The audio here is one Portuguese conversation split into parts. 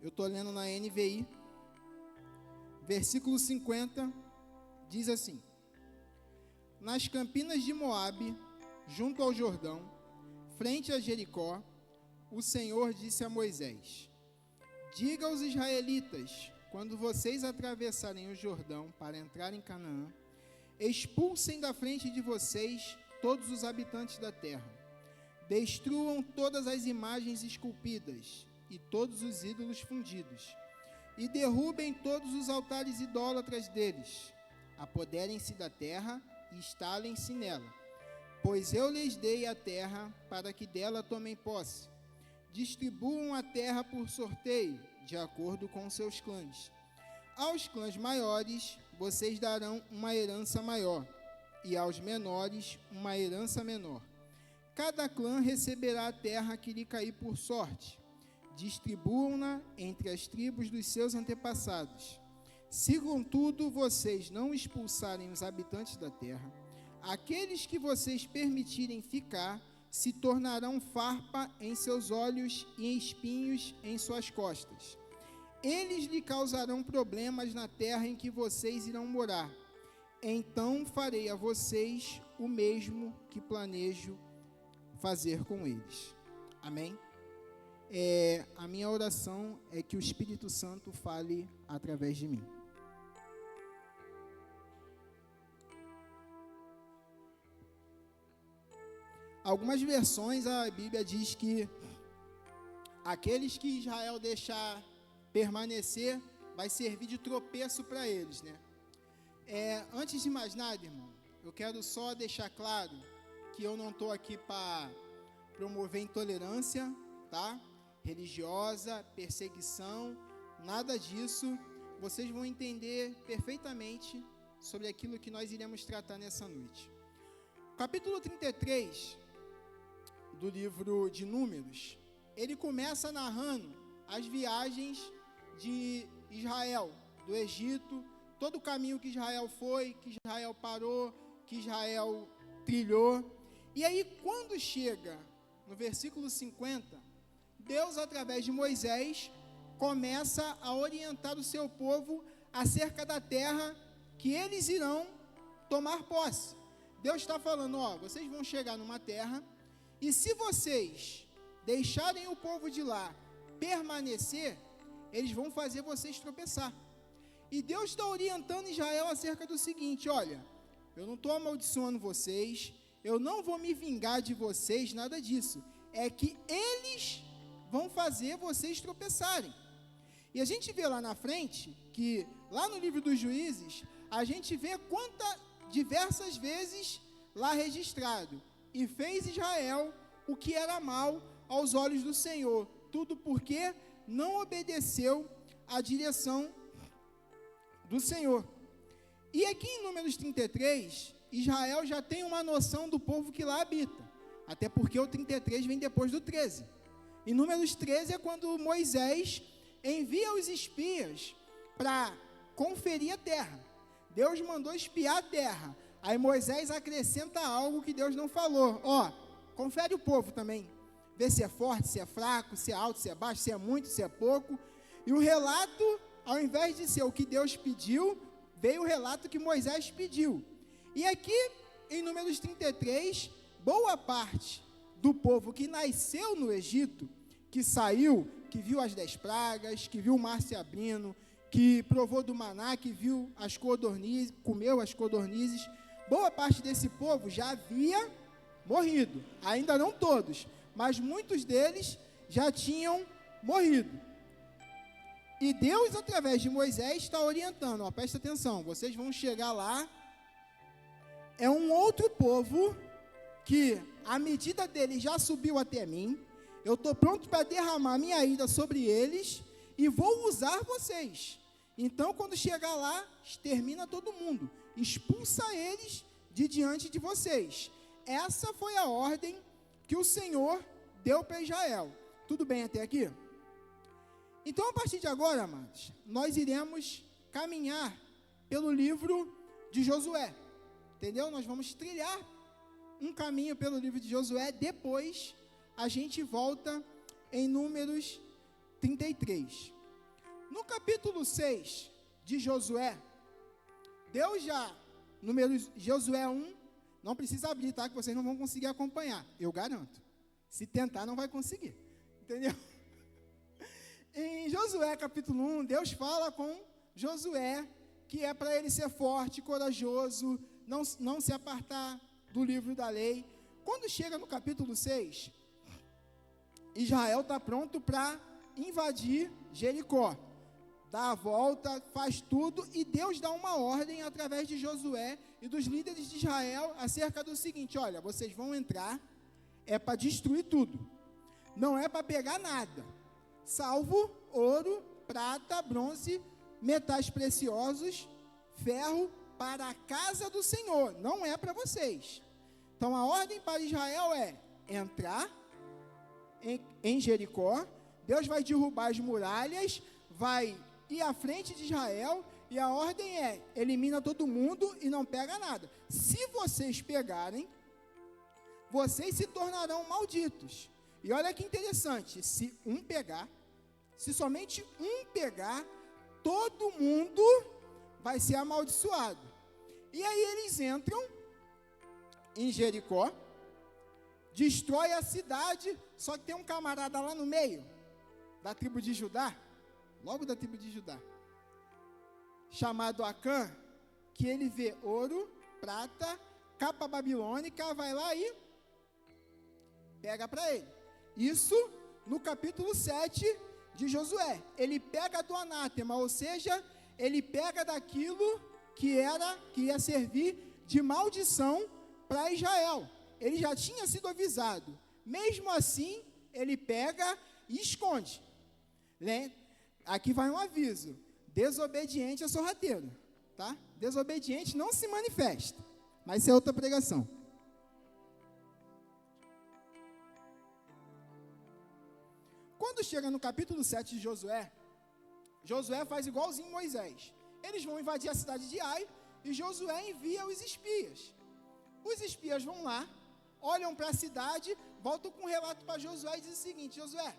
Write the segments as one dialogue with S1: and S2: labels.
S1: Eu estou lendo na NVI, versículo 50, diz assim: nas campinas de Moabe, junto ao Jordão, frente a Jericó, o Senhor disse a Moisés: diga aos israelitas, quando vocês atravessarem o Jordão para entrar em Canaã, expulsem da frente de vocês todos os habitantes da terra, destruam todas as imagens esculpidas e todos os ídolos fundidos, e derrubem todos os altares idólatras deles, apoderem-se da terra e instalem-se nela, pois eu lhes dei a terra para que dela tomem posse. Distribuam a terra por sorteio, de acordo com seus clãs. Aos clãs maiores, vocês darão uma herança maior, e aos menores, uma herança menor. Cada clã receberá a terra que lhe cair por sorte. Distribuam-na entre as tribos dos seus antepassados. Se, contudo, vocês não expulsarem os habitantes da terra, aqueles que vocês permitirem ficar se tornarão farpa em seus olhos e espinhos em suas costas. Eles lhe causarão problemas na terra em que vocês irão morar. Então farei a vocês o mesmo que planejo fazer com eles. Amém? A minha oração é que o Espírito Santo fale através de mim. Algumas versões a Bíblia diz que aqueles que Israel deixar permanecer vai servir de tropeço para eles, né? Antes de mais nada, irmão, eu quero só deixar claro que eu não estou aqui para promover intolerância, tá? Religiosa, perseguição, nada disso. Vocês vão entender perfeitamente sobre aquilo que nós iremos tratar nessa noite. Capítulo 33 do livro de Números, ele começa narrando as viagens de Israel, do Egito, todo o caminho que Israel foi, que Israel parou, que Israel trilhou. E aí, quando chega no versículo 50, Deus, através de Moisés, começa a orientar o seu povo acerca da terra que eles irão tomar posse. Deus está falando, vocês vão chegar numa terra, e se vocês deixarem o povo de lá permanecer, eles vão fazer vocês tropeçar. E Deus está orientando Israel acerca do seguinte: olha, eu não estou amaldiçoando vocês, eu não vou me vingar de vocês, nada disso. É que eles vão fazer vocês tropeçarem. E a gente vê lá na frente, que lá no livro dos Juízes, a gente vê diversas vezes lá registrado: e fez Israel o que era mal aos olhos do Senhor, tudo porque não obedeceu à direção do Senhor. E aqui em Números 33, Israel já tem uma noção do povo que lá habita, até porque o 33 vem depois do 13. Em Números 13 é quando Moisés envia os espias para conferir a terra. Deus mandou espiar a terra. Aí Moisés acrescenta algo que Deus não falou. Confere o povo também. Vê se é forte, se é fraco, se é alto, se é baixo, se é muito, se é pouco. E o relato, ao invés de ser o que Deus pediu, veio o relato que Moisés pediu. E aqui, em Números 33, boa parte do povo que nasceu no Egito, que saiu, que viu as 10 pragas, que viu o mar se abrindo, que provou do maná, que viu as codornizes, comeu as codornizes, boa parte desse povo já havia morrido. Ainda não todos, mas muitos deles já tinham morrido. E Deus, através de Moisés, está orientando, presta atenção, vocês vão chegar lá, é um outro povo que a medida deles já subiu até mim, eu estou pronto para derramar minha ira sobre eles e vou usar vocês. Então, quando chegar lá, extermina todo mundo, expulsa eles de diante de vocês. Essa foi a ordem que o Senhor deu para Israel. Tudo bem até aqui? Então, a partir de agora, amados, nós iremos caminhar pelo livro de Josué, entendeu? Nós vamos trilhar um caminho pelo livro de Josué, depois a gente volta em Números 33. No capítulo 6 de Josué, Deus já, Josué 1, não precisa abrir, tá? Que vocês não vão conseguir acompanhar, eu garanto. Se tentar, não vai conseguir, entendeu? Em Josué capítulo 1, Deus fala com Josué que é para ele ser forte, corajoso, não se apartar do livro da lei. Quando chega no capítulo 6, Israel está pronto para invadir Jericó. Dá a volta, faz tudo, e Deus dá uma ordem através de Josué e dos líderes de Israel acerca do seguinte: olha, vocês vão entrar, é para destruir tudo, não é para pegar nada, salvo ouro, prata, bronze, metais preciosos, ferro, para a casa do Senhor, não é para vocês. Então a ordem para Israel é entrar em Jericó, Deus vai derrubar as muralhas, vai ir à frente de Israel, e a ordem é: elimina todo mundo e não pega nada. Se vocês pegarem, vocês se tornarão malditos. E olha que interessante, se somente um pegar, todo mundo vai ser amaldiçoado. E aí eles entram em Jericó, destrói a cidade, só que tem um camarada lá no meio, da tribo de Judá, logo da tribo de Judá, chamado Acã, que ele vê ouro, prata, capa babilônica, vai lá e pega para ele. Isso no capítulo 7 de Josué. Ele pega do anátema, ou seja, ele pega daquilo que ia servir de maldição para Israel. Ele já tinha sido avisado. Mesmo assim, ele pega e esconde. Aqui vai um aviso: desobediente é sorrateiro, tá? Desobediente não se manifesta. Mas isso é outra pregação. Quando chega no capítulo 7 de Josué, Josué faz igualzinho Moisés. Eles vão invadir a cidade de Ai, e Josué envia os espias. Os espias vão lá, olham para a cidade, voltam com um relato para Josué e dizem o seguinte: Josué,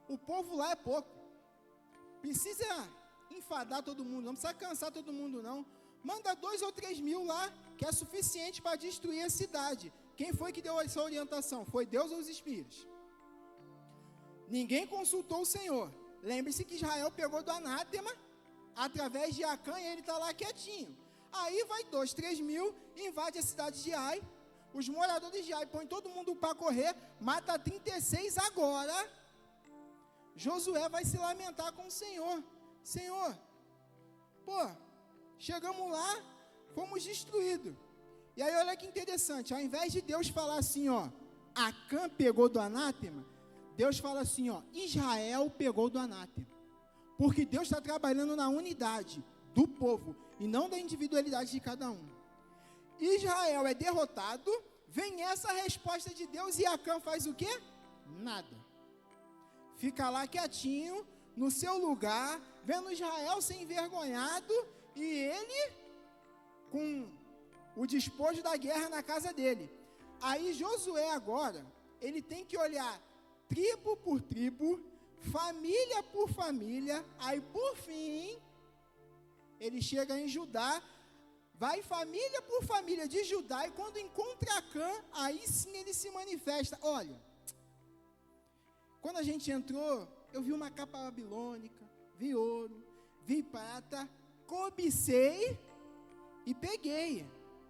S1: o povo lá é pouco, precisa enfadar todo mundo, não precisa cansar todo mundo não, manda 2 ou 3 mil lá, que é suficiente para destruir a cidade. Quem foi que deu essa orientação? Foi Deus ou os espias? Ninguém consultou o Senhor. Lembre-se que Israel pegou do anátema, através de Acã, e ele está lá quietinho. Aí vai 2, 3 mil, invade a cidade de Ai, os moradores de Ai põem todo mundo para correr, mata 36 agora. Josué vai se lamentar com o Senhor: Senhor, chegamos lá, fomos destruídos. E aí olha que interessante, ao invés de Deus falar assim, Acã pegou do anátema, Deus fala assim, Israel pegou do anátema. Porque Deus está trabalhando na unidade do povo e não da individualidade de cada um. Israel é derrotado, vem essa resposta de Deus, e Acã faz o quê? Nada. Fica lá quietinho, no seu lugar, vendo Israel ser envergonhado, e ele com o despojo da guerra na casa dele. Aí Josué agora, ele tem que olhar tribo por tribo, família por família, aí por fim, ele chega em Judá, vai família por família de Judá, e quando encontra Acã, aí sim ele se manifesta. Olha, quando a gente entrou, eu vi uma capa babilônica, vi ouro, vi prata, cobicei e peguei.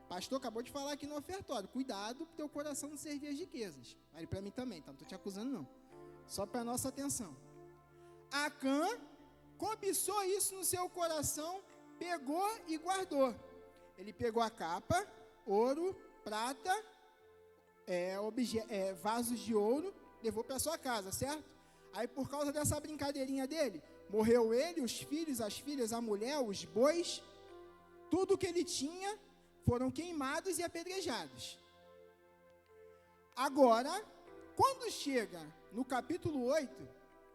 S1: Pastor acabou de falar aqui no ofertório: cuidado para o teu coração não servir as riquezas. Aí para mim também, tá? Não estou te acusando não, só para nossa atenção. Acã cobiçou isso no seu coração, pegou e guardou. Ele pegou a capa, ouro, prata, vasos de ouro, levou para sua casa, certo? Aí por causa dessa brincadeirinha dele, morreu ele, os filhos, as filhas, a mulher, os bois, tudo que ele tinha foram queimados e apedrejados. Agora, quando chega no capítulo 8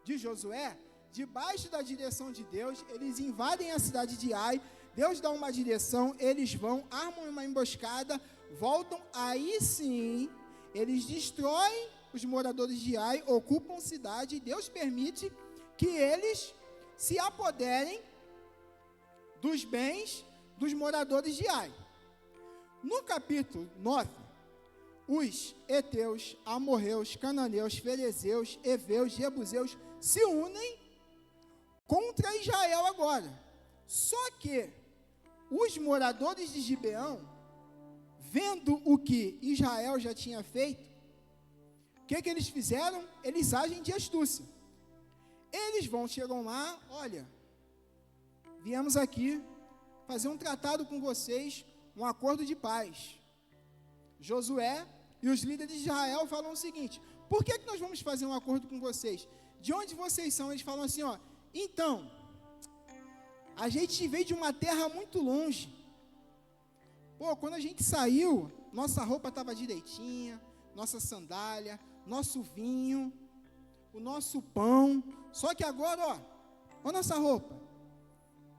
S1: de Josué, debaixo da direção de Deus, eles invadem a cidade de Ai, Deus dá uma direção, eles vão, armam uma emboscada, voltam, aí sim, eles destroem os moradores de Ai, ocupam cidade, e Deus permite que eles se apoderem dos bens dos moradores de Ai. No capítulo 9, os heteus, amorreus, cananeus, ferezeus, heveus, jebuseus se unem contra Israel agora. Só que os moradores de Gibeão, vendo o que Israel já tinha feito, o que eles fizeram? Eles agem de astúcia. Eles chegam lá, olha, viemos aqui fazer um tratado com vocês, um acordo de paz. Josué e os líderes de Israel falam o seguinte: por que nós vamos fazer um acordo com vocês? De onde vocês são? Eles falam assim, ó, então, a gente veio de uma terra muito longe. Pô, quando a gente saiu, nossa roupa estava direitinha, nossa sandália, nosso vinho, o nosso pão. Só que agora, ó a nossa roupa.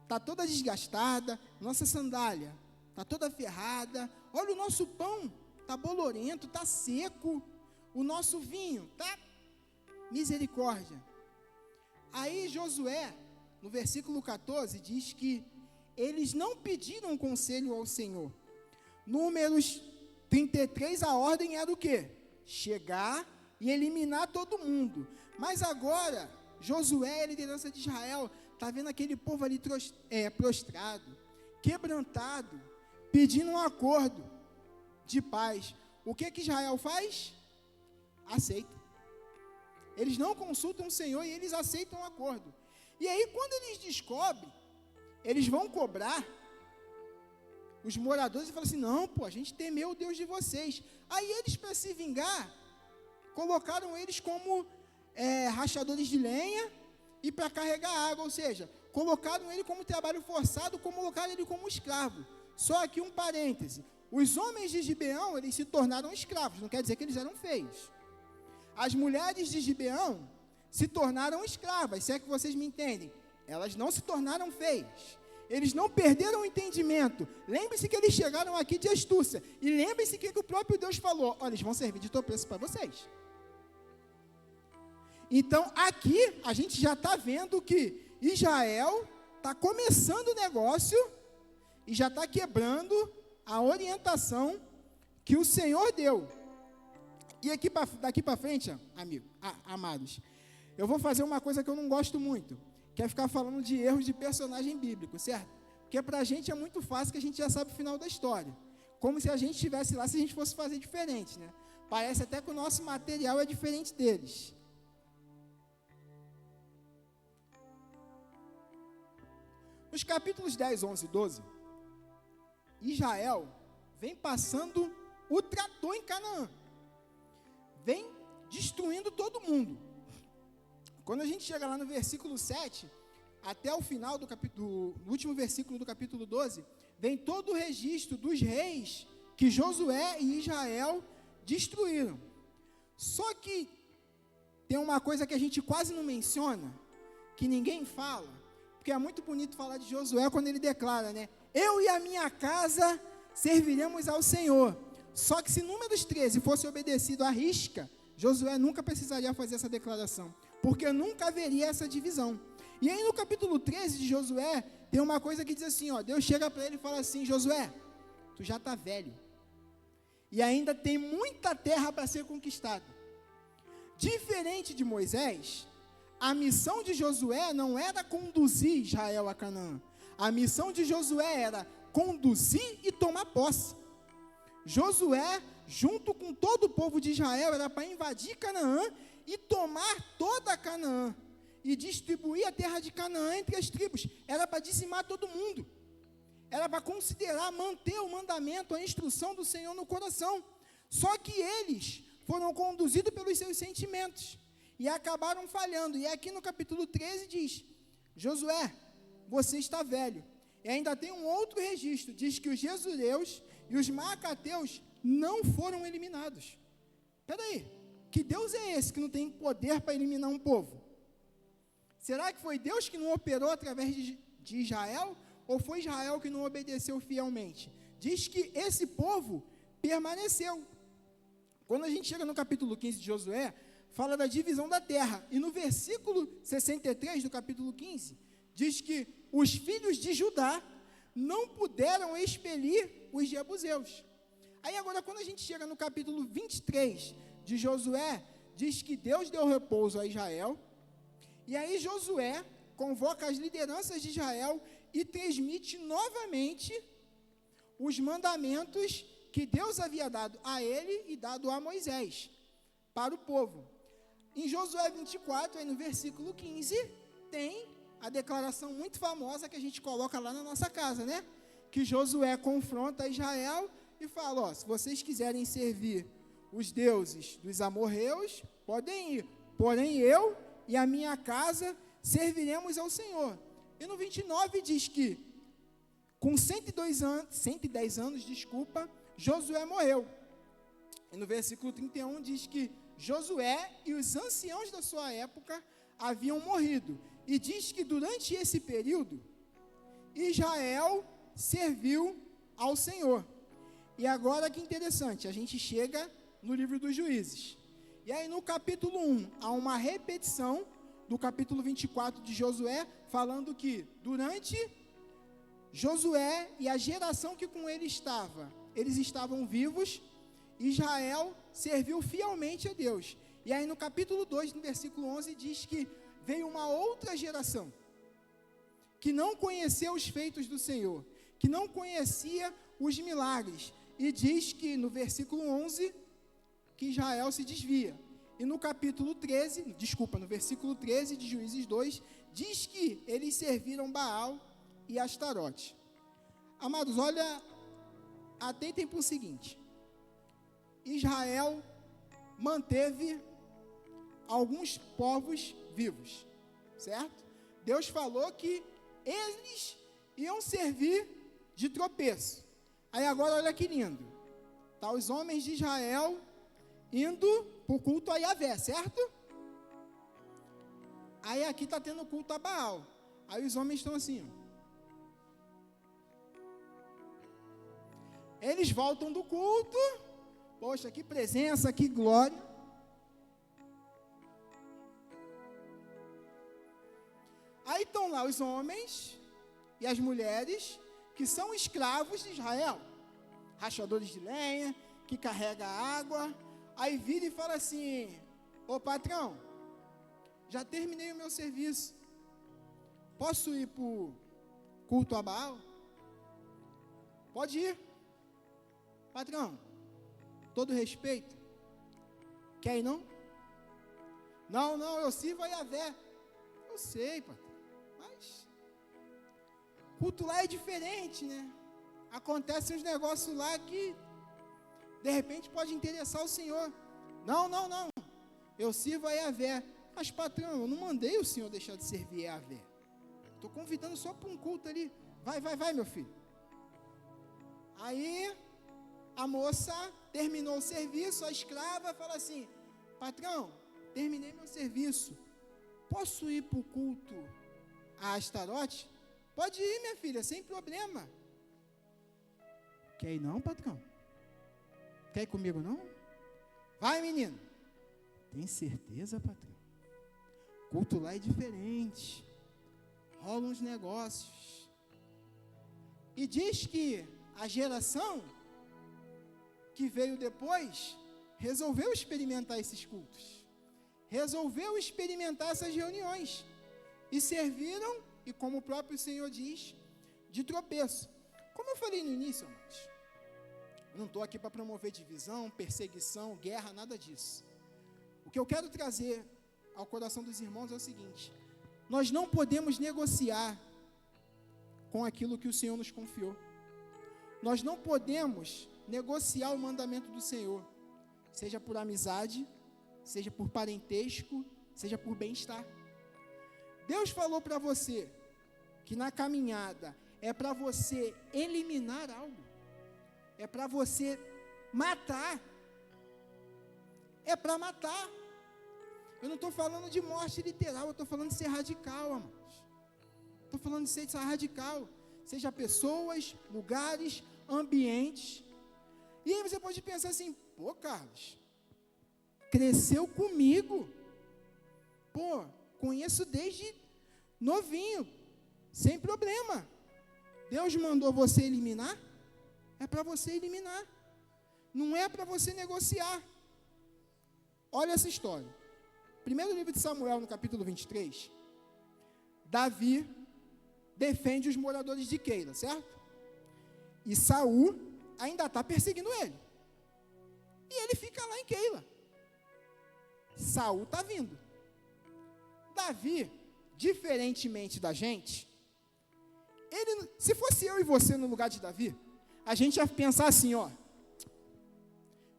S1: Está toda desgastada, nossa sandália está toda ferrada. Olha o nosso pão, está bolorento, está seco. O nosso vinho está misericórdia. Aí Josué, no versículo 14, diz que eles não pediram conselho ao Senhor. Números 33, a ordem era o quê? Chegar e eliminar todo mundo. Mas agora, Josué, a liderança de Israel, está vendo aquele povo ali prostrado, quebrantado, pedindo um acordo de paz. O que Israel faz? Aceita. Eles não consultam o Senhor e eles aceitam o acordo. E aí, quando eles descobrem, eles vão cobrar os moradores e falam assim, não, pô, a gente temeu o Deus de vocês. Aí eles, para se vingar, colocaram eles como rachadores de lenha e para carregar água, ou seja, colocaram ele como trabalho forçado, colocaram ele como escravo. Só aqui um parêntese, os homens de Gibeão, eles se tornaram escravos, não quer dizer que eles eram feios. As mulheres de Gibeão se tornaram escravas, se é que vocês me entendem, elas não se tornaram feias. Eles não perderam o entendimento. Lembre-se que eles chegaram aqui de astúcia. E lembre-se que o próprio Deus falou, olha, eles vão servir de tropeço para vocês. Então, aqui, a gente já está vendo que Israel está começando o negócio e já está quebrando a orientação que o Senhor deu. E aqui daqui para frente, amados, eu vou fazer uma coisa que eu não gosto muito, que é ficar falando de erros de personagem bíblico, certo? Porque para a gente é muito fácil, que a gente já sabe o final da história. Como se a gente estivesse lá, se a gente fosse fazer diferente, né? Parece até que o nosso material é diferente deles. Nos capítulos 10, 11 e 12, Israel vem passando o trator em Canaã. Vem destruindo todo mundo. Quando a gente chega lá no versículo 7, até o final do último versículo do capítulo 12, vem todo o registro dos reis que Josué e Israel destruíram. Só que tem uma coisa que a gente quase não menciona, que ninguém fala, porque é muito bonito falar de Josué quando ele declara, né? Eu e a minha casa serviremos ao Senhor. Só que se Números 13 fosse obedecido à risca, Josué nunca precisaria fazer essa declaração, porque nunca haveria essa divisão. E aí no capítulo 13 de Josué, tem uma coisa que diz assim, ó, Deus chega para ele e fala assim, Josué, tu já está velho, e ainda tem muita terra para ser conquistada. Diferente de Moisés, a missão de Josué não era conduzir Israel a Canaã, a missão de Josué era conduzir e tomar posse. Josué, junto com todo o povo de Israel, era para invadir Canaã e tomar toda a Canaã, e distribuir a terra de Canaã entre as tribos. Era para dizimar todo mundo, era para considerar, manter o mandamento, a instrução do Senhor no coração. Só que eles foram conduzidos pelos seus sentimentos, e acabaram falhando. E aqui no capítulo 13 diz, Josué, você está velho. E ainda tem um outro registro, diz que os jezureus e os maacateus não foram eliminados. Espera aí, que Deus é esse que não tem poder para eliminar um povo? Será que foi Deus que não operou através de Israel? Ou foi Israel que não obedeceu fielmente? Diz que esse povo permaneceu. Quando a gente chega no capítulo 15 de Josué, fala da divisão da terra. E no versículo 63 do capítulo 15, diz que os filhos de Judá não puderam expelir os jebuseus. Aí agora, quando a gente chega no capítulo 23 de Josué, diz que Deus deu repouso a Israel, e aí Josué convoca as lideranças de Israel e transmite novamente os mandamentos que Deus havia dado a ele e dado a Moisés para o povo. Em Josué 24, aí no versículo 15, tem a declaração muito famosa que a gente coloca lá na nossa casa, né? Que Josué confronta Israel e fala, ó, se vocês quiserem servir os deuses dos amorreus, podem ir, porém eu e a minha casa serviremos ao Senhor. E no 29 diz que com 110 anos, Josué morreu. E no versículo 31 diz que Josué e os anciãos da sua época haviam morrido. E diz que durante esse período, Israel serviu ao Senhor. E agora que interessante, a gente chega no livro dos Juízes. E aí no capítulo 1, há uma repetição do capítulo 24 de Josué, falando que durante Josué e a geração que com ele estava, eles estavam vivos, Israel serviu fielmente a Deus. E aí no capítulo 2, no versículo 11, diz que veio uma outra geração, que não conheceu os feitos do Senhor, que não conhecia os milagres, e diz que no versículo 11, que Israel se desvia. E no no versículo 13 de Juízes 2, diz que eles serviram Baal e Astarote. Amados, olha, atentem para o seguinte, Israel manteve alguns povos vivos, certo? Deus falou que eles iam servir de tropeço. Aí agora olha que lindo, tá os homens de Israel indo para o culto a Yahvé, certo? Aí aqui está tendo culto a Baal. Aí os homens estão assim, ó. Eles voltam do culto, poxa, que presença, que glória. Aí estão lá os homens e as mulheres que são escravos de Israel, rachadores de lenha, que carrega água. Aí vira e fala assim, ô patrão, já terminei o meu serviço, posso ir para o culto a Baal? Pode ir, patrão, todo respeito, quer ir não? Não, eu sirvo a Yahvé. Eu sei, patrão, mas culto lá é diferente, né? Acontecem uns negócios lá que de repente pode interessar o Senhor. Não, eu sirvo a Yahvé. Mas patrão, eu não mandei o Senhor deixar de servir a Yahvé. Estou convidando só para um culto ali. Vai, meu filho. Aí a moça terminou o serviço, a escrava fala assim, patrão, terminei meu serviço, posso ir para o culto a Astarote? Pode ir, minha filha, sem problema. Quer ir não, patrão? Quer ir comigo não? Vai, menino. Tem certeza, patrão? Culto lá é diferente. Rolam uns negócios. E diz que a geração que veio depois resolveu experimentar esses cultos. Resolveu experimentar essas reuniões. E serviram, e como o próprio Senhor diz, de tropeço. Como eu falei no início, amados, eu não estou aqui para promover divisão, perseguição, guerra, nada disso. O que eu quero trazer ao coração dos irmãos é o seguinte: nós não podemos negociar com aquilo que o Senhor nos confiou. Nós não podemos negociar o mandamento do Senhor, seja por amizade, seja por parentesco, seja por bem-estar. Deus falou para você que na caminhada é para você eliminar algo, é para você matar, é para matar. Eu não estou falando de morte literal, eu estou falando de ser radical, amados. Estou falando de ser radical, seja pessoas, lugares, ambientes. E aí você pode pensar assim, pô, Carlos, cresceu comigo. Pô, conheço desde novinho, sem problema. Deus mandou você eliminar? É para você eliminar. Não é para você negociar. Olha essa história. Primeiro livro de Samuel, no capítulo 23, Davi defende os moradores de Keila, certo? E Saul ainda está perseguindo ele. E ele fica lá em Keila. Saul está vindo. Davi, diferentemente da gente, ele, se fosse eu e você no lugar de Davi, a gente ia pensar assim, ó,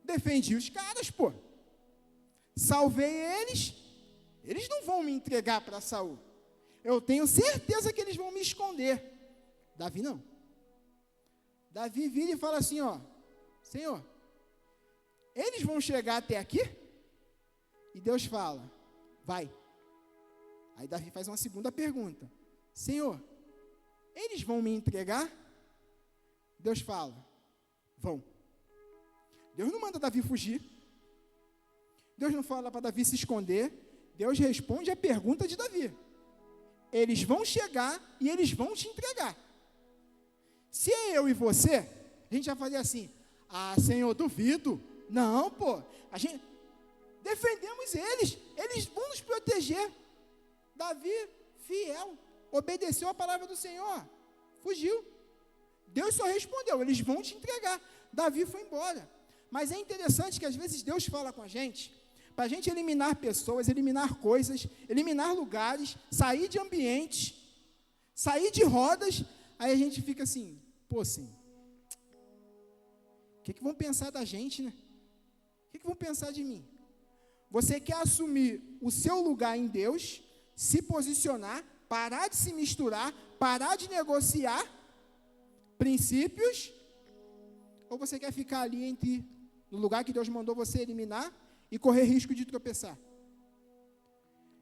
S1: defendi os caras, pô, salvei eles, eles não vão me entregar para Saul, eu tenho certeza que eles vão me esconder. Davi não. Davi vira e fala assim, ó, Senhor, eles vão chegar até aqui? E Deus fala, vai. Aí Davi faz uma segunda pergunta, Senhor, eles vão me entregar? Deus fala, vão. Deus não manda Davi fugir. Deus não fala para Davi se esconder. Deus responde a pergunta de Davi. Eles vão chegar e eles vão te entregar. Se é eu e você, a gente vai fazer assim, Senhor, duvido. Não, pô, a gente defendemos eles vão nos proteger. Davi, fiel, obedeceu a palavra do Senhor, fugiu. Deus só respondeu, eles vão te entregar. Davi foi embora. Mas é interessante que às vezes Deus fala com a gente, para a gente eliminar pessoas, eliminar coisas, eliminar lugares, sair de ambientes, sair de rodas, aí a gente fica assim, pô, sim, o que vão pensar da gente, né? O que vão pensar de mim? Você quer assumir o seu lugar em Deus, se posicionar, parar de se misturar, parar de negociar princípios, ou você quer ficar ali no lugar que Deus mandou você eliminar e correr risco de tropeçar?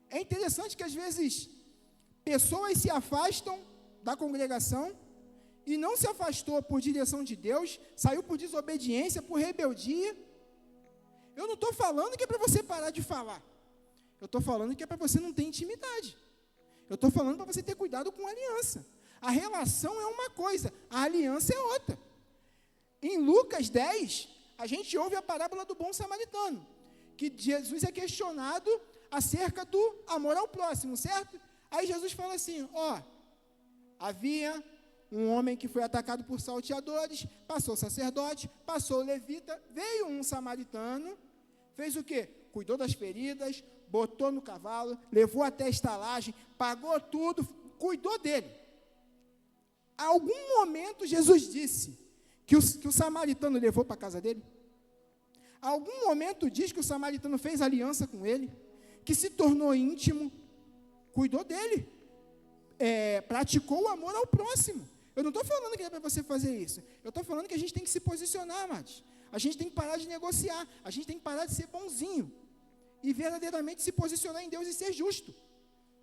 S1: É interessante que às vezes pessoas se afastam da congregação e não se afastou por direção de Deus, saiu por desobediência, por rebeldia. Eu não estou falando que é para você parar de falar. Eu estou falando que é para você não ter intimidade. Eu estou falando para você ter cuidado com a aliança. A relação é uma coisa, a aliança é outra. Em Lucas 10, a gente ouve a parábola do bom samaritano, que Jesus é questionado acerca do amor ao próximo, certo? Aí Jesus fala assim, havia um homem que foi atacado por salteadores, passou o sacerdote, passou o levita, veio um samaritano, fez o quê? Cuidou das feridas, botou no cavalo, levou até a estalagem, pagou tudo, cuidou dele. A algum momento Jesus disse que o samaritano levou para a casa dele? A algum momento diz que o samaritano fez aliança com ele, que se tornou íntimo, cuidou dele, praticou o amor ao próximo. Eu não estou falando que é para você fazer isso, eu estou falando que a gente tem que se posicionar, amados. A gente tem que parar de negociar, a gente tem que parar de ser bonzinho e verdadeiramente se posicionar em Deus e ser justo.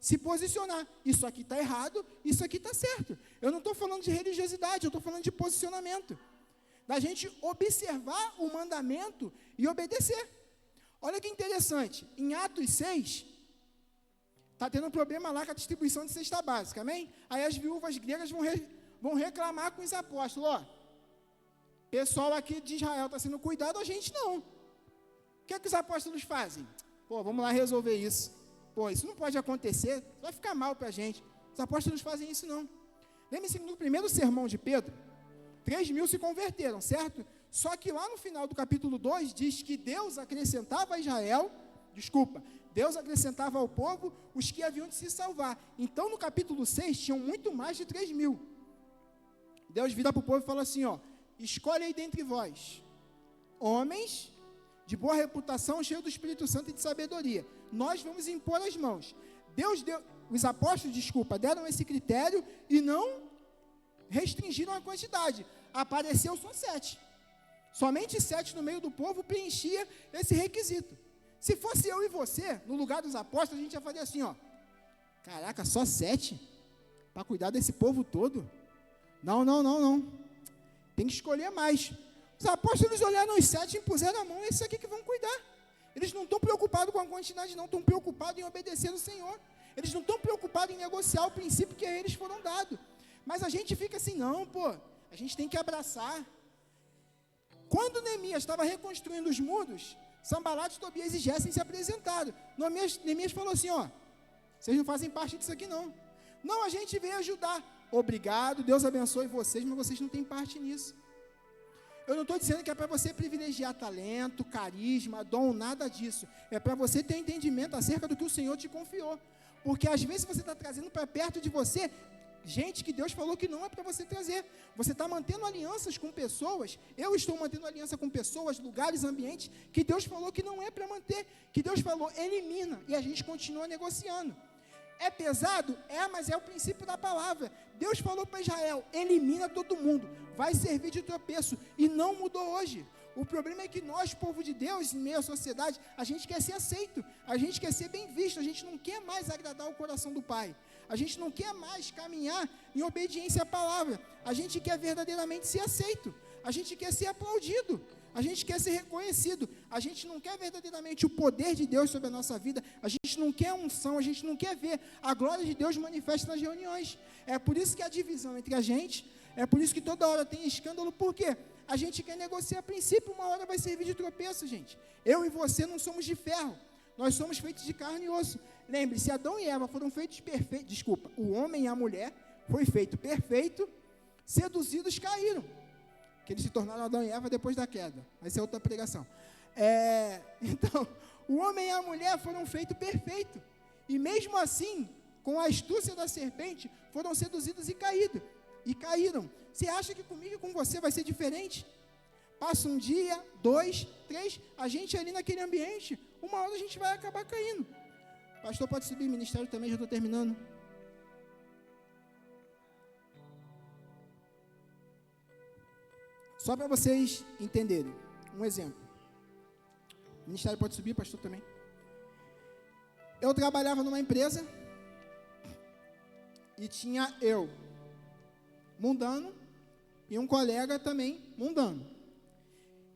S1: Se posicionar, isso aqui está errado, isso aqui está certo. Eu não estou falando de religiosidade, eu estou falando de posicionamento. Da gente observar o mandamento e obedecer. Olha que interessante, em Atos 6, está tendo um problema lá com a distribuição de cesta básica, amém? Aí as viúvas gregas vão reclamar com os apóstolos, pessoal aqui de Israel está sendo cuidado, a gente não. O que é que os apóstolos fazem? Vamos lá resolver isso. Isso não pode acontecer, vai ficar mal para a gente. Os apóstolos fazem isso não. Lembre-se que no primeiro sermão de Pedro, 3.000 se converteram, certo? Só que lá no final do capítulo 2, diz que Deus acrescentava ao povo os que haviam de se salvar. Então, no capítulo 6, tinham muito mais de 3.000. Deus vira para o povo e fala assim, escolhe aí dentre vós, homens de boa reputação, cheios do Espírito Santo e de sabedoria. Nós vamos impor as mãos. Os apóstolos, deram esse critério e não restringiram a quantidade. Apareceu só 7. Somente 7 no meio do povo preenchia esse requisito. Se fosse eu e você, no lugar dos apóstolos, a gente ia fazer assim, caraca, só 7? Para cuidar desse povo todo? Não. Tem que escolher mais. Os apóstolos olharam os 7 e impuseram a mão, é isso aqui que vão cuidar. Eles não estão preocupados com a quantidade, não, estão preocupados em obedecer o Senhor. Eles não estão preocupados em negociar o princípio que a eles foram dados. Mas a gente fica assim, não, pô, a gente tem que abraçar. Quando Neemias estava reconstruindo os muros, Sanbalate, Tobias e Gésem se apresentaram. Neemias falou assim, ó, vocês não fazem parte disso aqui não. Não, a gente veio ajudar. Obrigado, Deus abençoe vocês, mas vocês não têm parte nisso. Eu não estou dizendo que é para você privilegiar talento, carisma, dom, nada disso. É para você ter entendimento acerca do que o Senhor te confiou. Porque às vezes você está trazendo para perto de você gente que Deus falou que não é para você trazer. Você está mantendo alianças com pessoas, eu estou mantendo aliança com pessoas, lugares, ambientes, que Deus falou que não é para manter, que Deus falou, elimina, e a gente continua negociando. É pesado? É, mas é o princípio da palavra. Deus falou para Israel, elimina todo mundo, vai servir de tropeço, e não mudou hoje. O problema é que nós, povo de Deus, em meio à sociedade, a gente quer ser aceito, a gente quer ser bem visto, a gente não quer mais agradar o coração do Pai, a gente não quer mais caminhar em obediência à palavra, a gente quer verdadeiramente ser aceito, a gente quer ser aplaudido, a gente quer ser reconhecido, a gente não quer verdadeiramente o poder de Deus sobre a nossa vida, a gente não quer unção, a gente não quer ver a glória de Deus manifesta nas reuniões. É por isso que há divisão entre a gente, é por isso que toda hora tem escândalo, por quê? A gente quer negociar a princípio, uma hora vai servir de tropeço, gente. Eu e você não somos de ferro, nós somos feitos de carne e osso. Lembre-se, Adão e Eva foram feitos perfeitos, o homem e a mulher foi feito perfeito, seduzidos caíram, que eles se tornaram Adão e Eva depois da queda, mas é outra pregação. Então, o homem e a mulher foram feitos perfeitos, e mesmo assim, com a astúcia da serpente, foram seduzidos e caíram. Você acha que comigo e com você vai ser diferente? Passa um dia, 2, 3, a gente ali naquele ambiente, uma hora a gente vai acabar caindo. Pastor, pode subir, ministério também, já estou terminando. Só para vocês entenderem, um exemplo. O ministério pode subir, pastor também. Eu trabalhava numa empresa e tinha eu, mundano, e um colega também, mundano.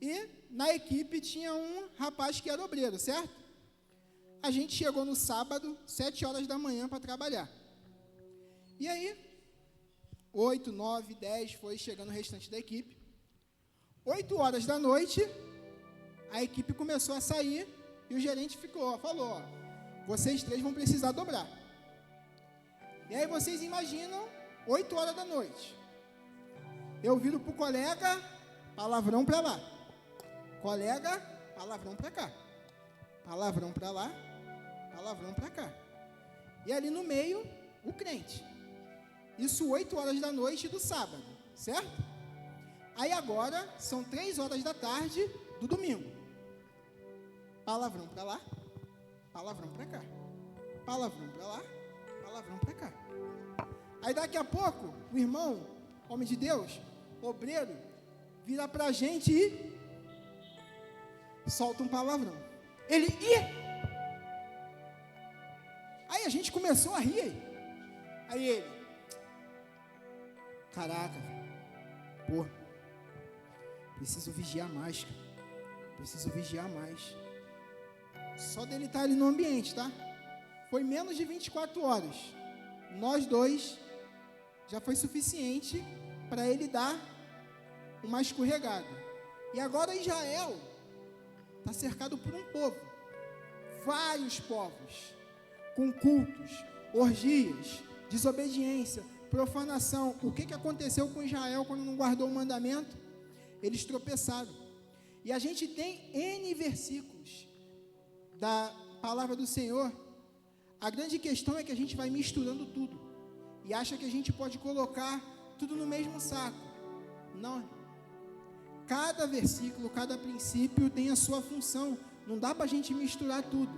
S1: E na equipe tinha um rapaz que era obreiro, certo? A gente chegou no sábado, 7 horas da manhã para trabalhar. E aí, 8, 9, 10, foi chegando o restante da equipe. 8 horas da noite, a equipe começou a sair e o gerente falou, vocês 3 vão precisar dobrar. E aí vocês imaginam, 8 horas da noite, eu viro para o colega, palavrão para lá, colega, palavrão para cá, palavrão para lá, palavrão para cá, e ali no meio, o crente. Isso 8 horas da noite do sábado, certo? Aí agora, são 3 horas da tarde do domingo. Palavrão para lá, palavrão para cá. Palavrão para lá, palavrão para cá. Aí daqui a pouco, o irmão, homem de Deus, obreiro, vira para a gente e solta um palavrão. Ele, Aí a gente começou a rir. Aí ele, caraca, pô, preciso vigiar mais, cara. Preciso vigiar mais. Só dele estar ali no ambiente, tá? Foi menos de 24 horas. Nós 2 já foi suficiente para ele dar uma escorregada. E agora Israel está cercado por um povo, vários povos, com cultos, orgias, desobediência, profanação. O que aconteceu com Israel quando não guardou o mandamento? Eles tropeçaram. E a gente tem N versículos da palavra do Senhor. A grande questão é que a gente vai misturando tudo e acha que a gente pode colocar tudo no mesmo saco. Não. Cada versículo, cada princípio tem a sua função. Não dá para a gente misturar tudo.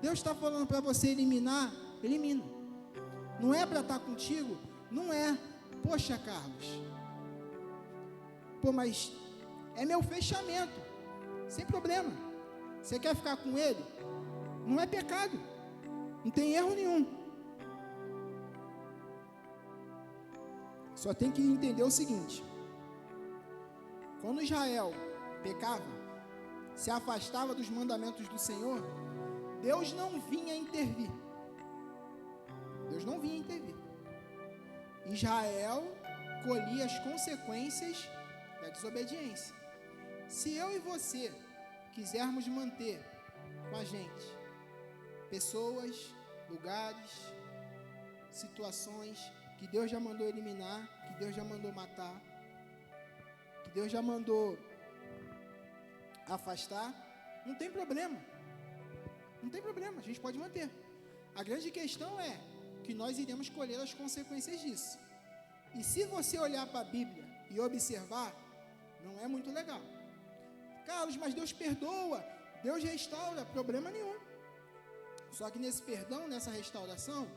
S1: Deus está falando para você eliminar, elimina. Não é para estar contigo? Não é. Poxa, Carlos, pô, mas é meu fechamento. Sem problema. Você quer ficar com ele? Não é pecado. Não tem erro nenhum. Só tem que entender o seguinte: quando Israel pecava, se afastava dos mandamentos do Senhor, Deus não vinha intervir. Deus não vinha intervir. Israel colhia as consequências da desobediência. Se eu e você quisermos manter com a gente pessoas, lugares, situações que Deus já mandou eliminar, que Deus já mandou matar, que Deus já mandou afastar, não tem problema. Não tem problema, a gente pode manter. A grande questão é que nós iremos colher as consequências disso. E se você olhar para a Bíblia e observar, não é muito legal. Carlos, mas Deus perdoa, Deus restaura, problema nenhum. Só que nesse perdão, nessa restauração,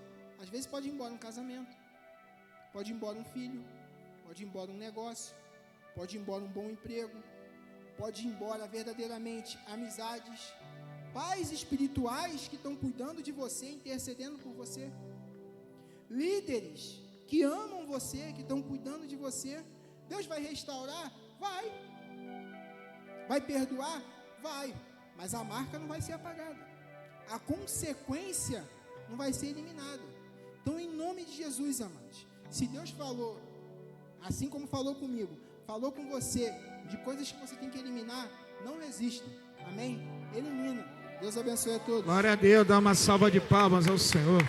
S1: às vezes pode ir embora um casamento, pode ir embora um filho, pode ir embora um negócio, pode ir embora um bom emprego, pode ir embora verdadeiramente amizades, pais espirituais que estão cuidando de você, intercedendo por você, líderes que amam você, que estão cuidando de você. Deus vai restaurar? Vai. Vai perdoar? Vai. Mas a marca não vai ser apagada. A consequência não vai ser eliminada. Então, em nome de Jesus, amados, se Deus falou, assim como falou comigo, falou com você, de coisas que você tem que eliminar, não resista. Amém? Elimina. Deus abençoe a todos.
S2: Glória a Deus, dá uma salva de palmas ao Senhor.